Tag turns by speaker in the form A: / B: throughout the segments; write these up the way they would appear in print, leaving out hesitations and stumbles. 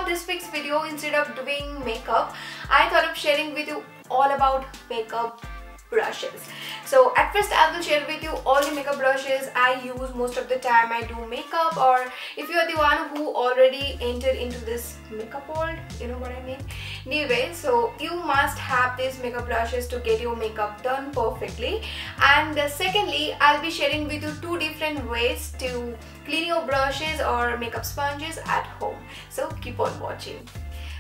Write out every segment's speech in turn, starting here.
A: this week's video, instead of doing makeup, I thought of sharing with you all about makeup brushes. So at first I will share with you all the makeup brushes I use most of the time I do makeup, or if you are the one who already entered into this makeup world, you know what I mean. Anyway, so you must have these makeup brushes to get your makeup done perfectly. And secondly, I'll be sharing with you two different ways to clean your brushes or makeup sponges at home. So keep on watching.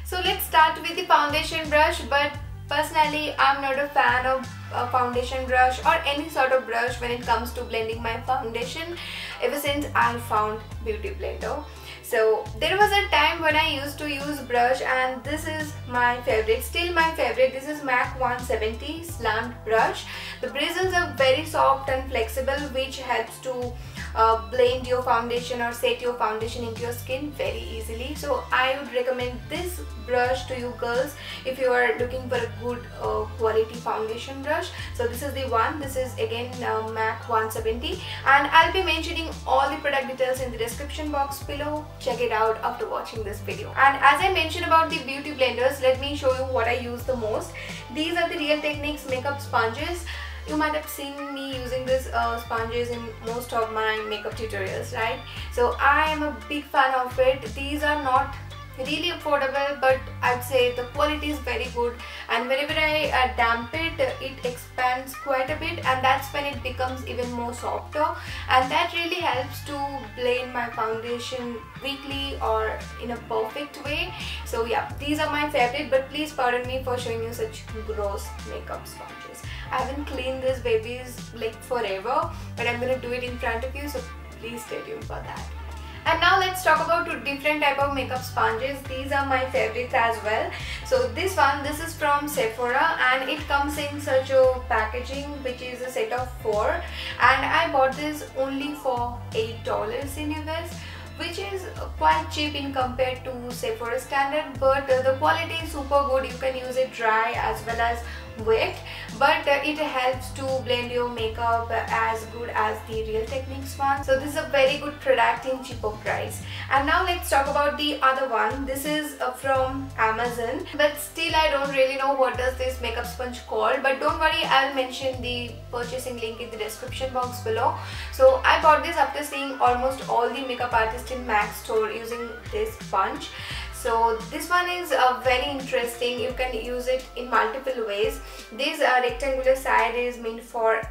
A: So let's start with the foundation brush, but personally, I'm not a fan of a foundation brush or any sort of brush when it comes to blending my foundation ever since I found Beauty Blender. So there was a time when I used to use brush, and this is my favorite, still my favorite. This is MAC 170 slant brush. The bristles are very soft and flexible, which helps to blend your foundation or set your foundation into your skin very easily. So I would recommend this brush to you girls if you are looking for a good quality foundation brush. So this is the one. This is again MAC 170, and I'll be mentioning all the product details in the description box below. Check it out after watching this video. And as I mentioned about the beauty blenders, let me show you what I use the most. These are the Real Techniques makeup sponges. You might have seen me using these sponges in most of my makeup tutorials, right? So I am a big fan of it. These are not really affordable, but I'd say the quality is very good, and whenever I damp it, it expands quite a bit, and that's when it becomes even more softer, and that really helps to blend my foundation weakly or in a perfect way. So yeah, these are my favorite, but please pardon me for showing you such gross makeup sponges. I haven't cleaned these babies like forever, but I'm gonna do it in front of you, so please stay tuned for that. And now let's talk about two different type of makeup sponges. These are my favorites as well. So this is from Sephora, and it comes in such a packaging, which is a set of 4, and I bought this only for $8 in US, which is quite cheap in compared to Sephora standard, but the quality is super good. You can use it dry as well as wet, but it helps to blend your makeup as good as the Real Techniques one. So this is a very good product in cheaper price. And now let's talk about the other one. This is from Amazon, but still I don't really know what does this makeup sponge called, but don't worry, I'll mention the purchasing link in the description box below. So I bought this after seeing almost all the makeup artists in MAC store using this sponge. So this one is very interesting. You can use it in multiple ways. This rectangular side is meant for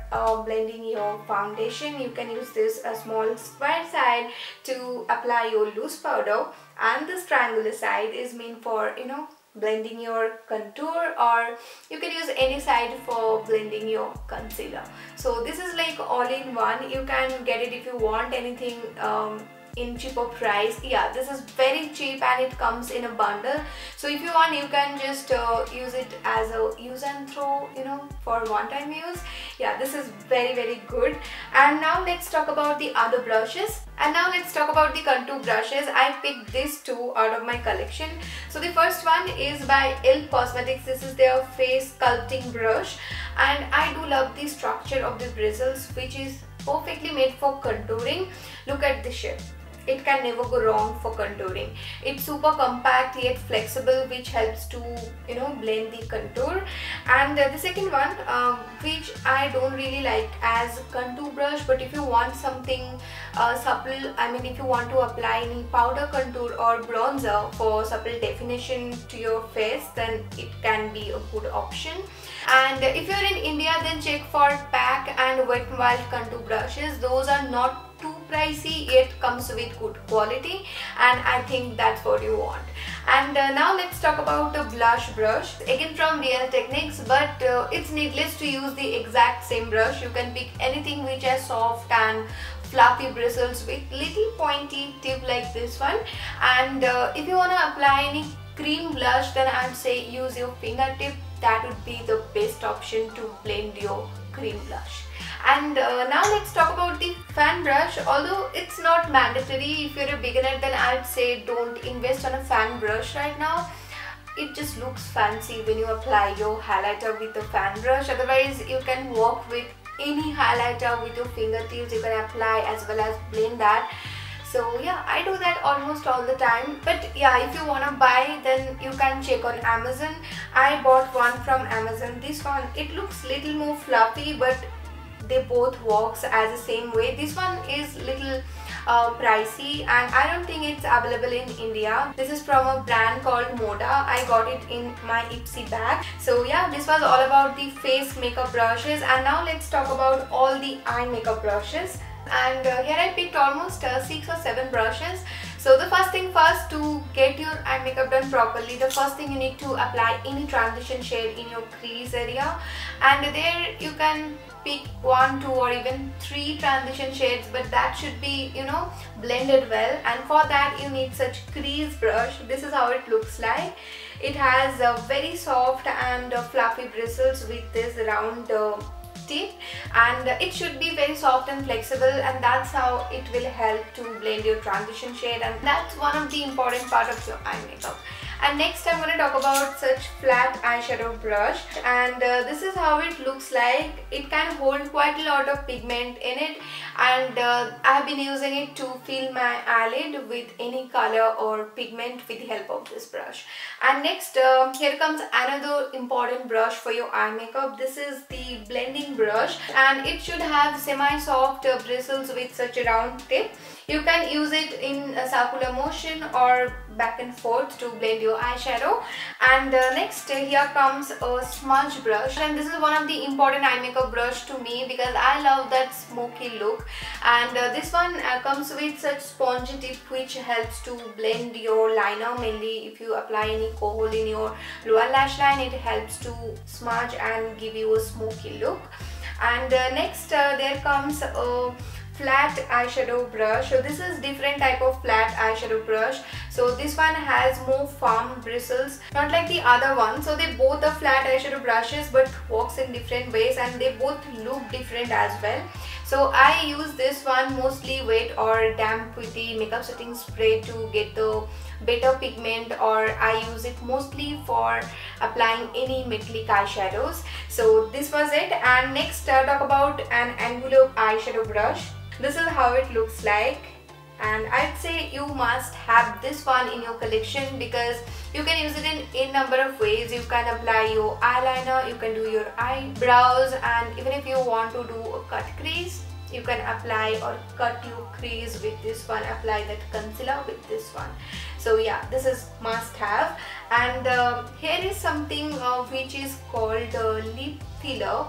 A: blending your foundation. You can use this small square side to apply your loose powder, and this triangular side is meant for, you know, blending your contour, or you can use any side for blending your concealer. So this is like all in one. You can get it if you want anything in cheaper price. Yeah, this is very cheap, and it comes in a bundle. So if you want, you can just use it as a use and throw, you know, for one-time use. Yeah, this is very good. And now let's talk about the other brushes. And now let's talk about the contour brushes. I picked these two out of my collection. So the first one is by Elle Cosmetics. This is their face sculpting brush, and I do love the structure of the bristles, which is perfectly made for contouring. Look at the shape. It can never go wrong for contouring. It's super compact yet flexible, which helps to, you know, blend the contour. And the second one, which I don't really like as contour brush, but if you want something supple, I mean if you want to apply any powder contour or bronzer for supple definition to your face, then it can be a good option. And if you're in India, then check for PAC and Wet n Wild contour brushes. Those are not too pricey, yet comes with good quality, and I think that's what you want. And now let's talk about the blush brush, again from Real Techniques, but it's needless to use the exact same brush. You can pick anything which has soft and fluffy bristles with little pointy tip like this one. And if you want to apply any cream blush, then I'd say use your fingertip. That would be the best option to blend your cream blush. And now let's talk about the fan brush. Although it's not mandatory, if you're a beginner, then I'd say don't invest on a fan brush right now. It just looks fancy when you apply your highlighter with a fan brush. Otherwise, you can work with any highlighter with your fingertips. You can apply as well as blend that. So yeah, I do that almost all the time. But yeah, if you wanna buy, then you can check on Amazon. I bought one from Amazon. This one, it looks little more fluffy, but they both works as the same way. This one is little pricey, and I don't think it's available in India. This is from a brand called Moda. I got it in my Ipsy bag. So yeah, this was all about the face makeup brushes, and now let's talk about all the eye makeup brushes. And here I picked almost 6 or 7 brushes. So the first thing first, to get your eye makeup done properly, the first thing you need to apply any transition shade in your crease area, and there you can pick 1, 2 or even 3 transition shades, but that should be, you know, blended well. And for that you need such crease brush. This is how it looks like. It has very soft and fluffy bristles with this round tip, and it should be very soft and flexible, and that's how it will help to blend your transition shade, and that's one of the important part of your eye makeup. And next I'm going to talk about such flat eyeshadow brush, and this is how it looks like. It can hold quite a lot of pigment in it, and I have been using it to fill my eyelid with any color or pigment with the help of this brush. And next here comes another important brush for your eye makeup. This is the blending brush, and it should have semi-soft bristles with such a round tip. You can use it in a circular motion or back and forth to blend your eyeshadow. And next here comes a smudge brush, and this is one of the important eye makeup brush to me because I love that smoky look. And this one comes with such spongy tip which helps to blend your liner. Mainly if you apply any kohl in your lower lash line, it helps to smudge and give you a smoky look. And next there comes a flat eyeshadow brush. So this is different type of flat eyeshadow brush. So this one has more firm bristles, not like the other one. So they both are flat eyeshadow brushes but works in different ways, and they both look different as well. So I use this one mostly wet or damp with the makeup setting spray to get the better pigment, or I use it mostly for applying any metallic eyeshadows. So this was it. And next talk about an angular eyeshadow brush. This is how it looks like, and I'd say you must have this one in your collection because you can use it in a number of ways. You can apply your eyeliner, you can do your eyebrows, and even if you want to do a cut crease, you can apply or cut your crease with this one, apply that concealer with this one. So yeah, this is must have. And here is something which is called lip filler.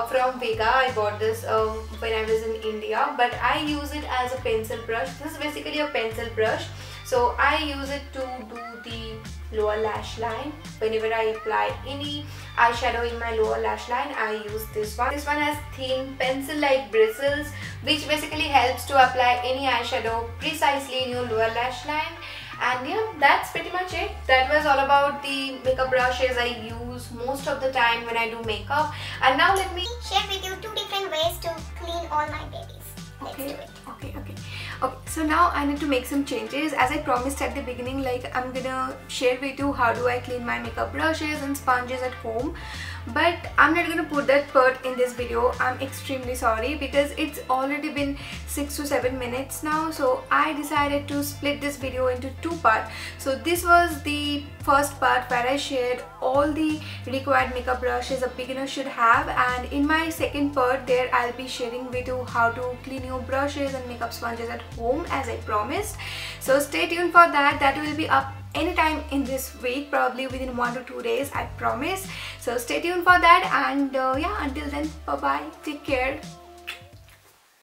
A: From Vega. I bought this when I was in India, but I use it as a pencil brush. This is basically a pencil brush. So I use it to do the lower lash line. Whenever I apply any eyeshadow in my lower lash line, I use this one. This one has thin pencil-like bristles, which basically helps to apply any eyeshadow precisely in your lower lash line. And yeah, that's pretty much it. That was all about the makeup brushes I use most of the time when I do makeup. And now let me
B: share with you 2 different ways to clean all my babies. Let's do it.
A: Okay, so now I need to make some changes. As I promised at the beginning, like I'm gonna share with you how do I clean my makeup brushes and sponges at home, but I'm not gonna put that part in this video. I'm extremely sorry because it's already been 6 to 7 minutes now, so I decided to split this video into 2 parts. So this was the first part where I shared all the required makeup brushes a beginner should have, and in my second part there I'll be sharing with you how to clean your brushes and makeup sponges at home as I promised. So stay tuned for that. That will be up anytime in this week, probably within 1 to 2 days, I promise. So stay tuned for that, and yeah, until then, bye bye, take care.